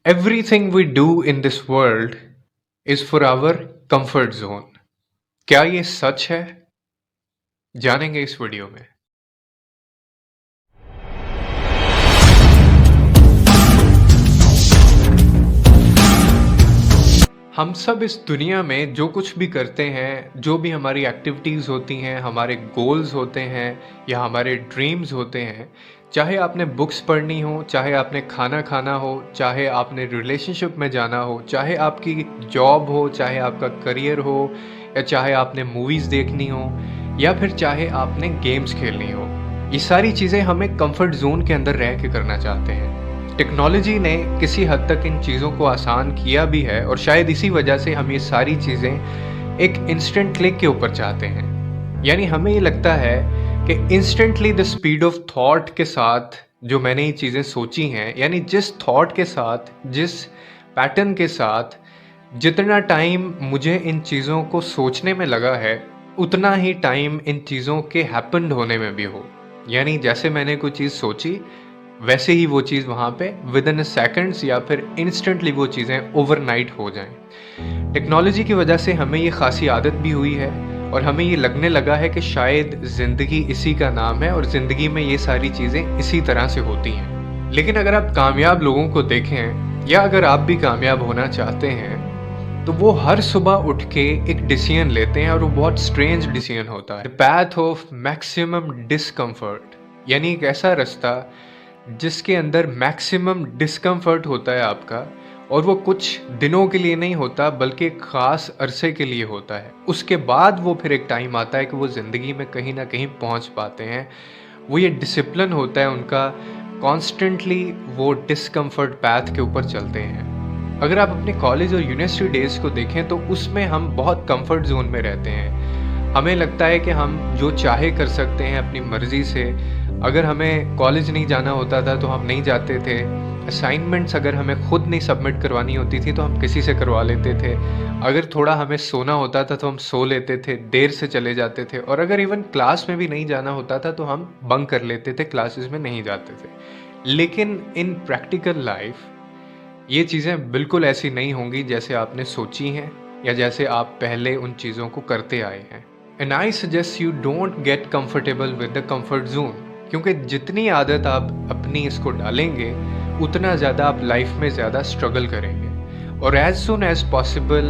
Everything we do in this world is for our comfort zone. क्या ये सच है? जानेंगे इस वीडियो में। हम सब इस दुनिया में जो कुछ भी करते हैं, जो भी हमारी एक्टिविटीज़ होती हैं, हमारे गोल्स होते हैं या हमारे ड्रीम्स होते हैं, चाहे आपने बुक्स पढ़नी हो, चाहे आपने खाना खाना हो, चाहे आपने रिलेशनशिप में जाना हो, चाहे आपकी जॉब हो, चाहे आपका करियर हो या चाहे आपने मूवीज़ देखनी हो या फिर चाहे आपने गेम्स खेलनी हो, ये सारी चीज़ें हमें कंफर्ट जोन के अंदर रह के करना चाहते हैं। टेक्नोलॉजी ने किसी हद तक इन चीज़ों को आसान किया भी है और शायद इसी वजह से हम ये सारी चीज़ें एक इंस्टेंट क्लिक के ऊपर चाहते हैं। यानी हमें ये लगता है कि instantly the speed of thought के साथ जो मैंने ये चीज़ें सोची हैं, यानी जिस थॉट के साथ, जिस पैटर्न के साथ जितना टाइम मुझे इन चीज़ों को सोचने में लगा है, उतना ही टाइम इन चीज़ों के हैपन्ड होने में भी हो। यानी जैसे मैंने कोई चीज़ सोची, वैसे ही वो चीज़ वहाँ पे विद इन सेकंड्स या फिर इंस्टेंटली वो चीज़ें ओवरनाइट हो जाएं। टेक्नोलॉजी की वजह से हमें ये खासी आदत भी हुई है और हमें ये लगने लगा है कि शायद ज़िंदगी इसी का नाम है और ज़िंदगी में ये सारी चीज़ें इसी तरह से होती हैं। लेकिन अगर आप कामयाब लोगों को देखें या अगर आप भी कामयाब होना चाहते हैं, तो वो हर सुबह उठ के एक डिसीजन लेते हैं और वो बहुत स्ट्रेंज डिसीजन होता है। The path of maximum discomfort, यानी एक ऐसा रास्ता जिसके अंदर मैक्सिमम डिस्कम्फर्ट होता है आपका, और वो कुछ दिनों के लिए नहीं होता बल्कि एक ख़ास अरसे के लिए होता है। उसके बाद वो फिर एक टाइम आता है कि वो ज़िंदगी में कहीं ना कहीं पहुंच पाते हैं। वो ये डिसिप्लिन होता है उनका, कॉन्स्टेंटली वो डिस्कम्फर्ट पैथ के ऊपर चलते हैं। अगर आप अपने कॉलेज और यूनिवर्सिटी डेज़ को देखें तो उसमें हम बहुत कंफर्ट जोन में रहते हैं। हमें लगता है कि हम जो चाहे कर सकते हैं अपनी मर्ज़ी से। अगर हमें कॉलेज नहीं जाना होता था तो हम नहीं जाते थे। असाइनमेंट्स अगर हमें खुद नहीं सबमिट करवानी होती थी तो हम किसी से करवा लेते थे। अगर थोड़ा हमें सोना होता था तो हम सो लेते थे, देर से चले जाते थे। और अगर इवन क्लास में भी नहीं जाना होता था तो हम बंक कर लेते थे, क्लासेस में नहीं जाते थे। लेकिन इन प्रैक्टिकल लाइफ ये चीज़ें बिल्कुल ऐसी नहीं होंगी जैसे आपने सोची हैं या जैसे आप पहले उन चीज़ों को करते आए हैं। And I suggest you don't get comfortable with the comfort zone, क्योंकि जितनी आदत आप अपनी इसको डालेंगे उतना ज़्यादा आप लाइफ में ज़्यादा स्ट्रगल करेंगे। और एज सुन एज पॉसिबल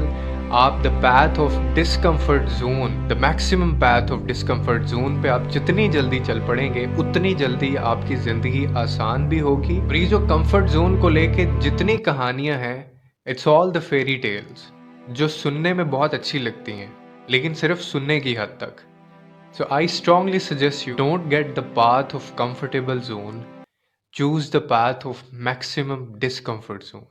आप the path of discomfort zone, the maximum path of discomfort zone पे आप जितनी जल्दी चल पड़ेंगे उतनी जल्दी आपकी ज़िंदगी आसान भी होगी। और ये जो कंफर्ट जोन को लेके जितनी कहानियाँ हैं, it's all the fairy tales, जो सुनने में बहुत अच्छी लगती हैं लेकिन सिर्फ सुनने की हद तक। So I strongly suggest you don't get the path of comfortable zone, choose the path of maximum discomfort zone.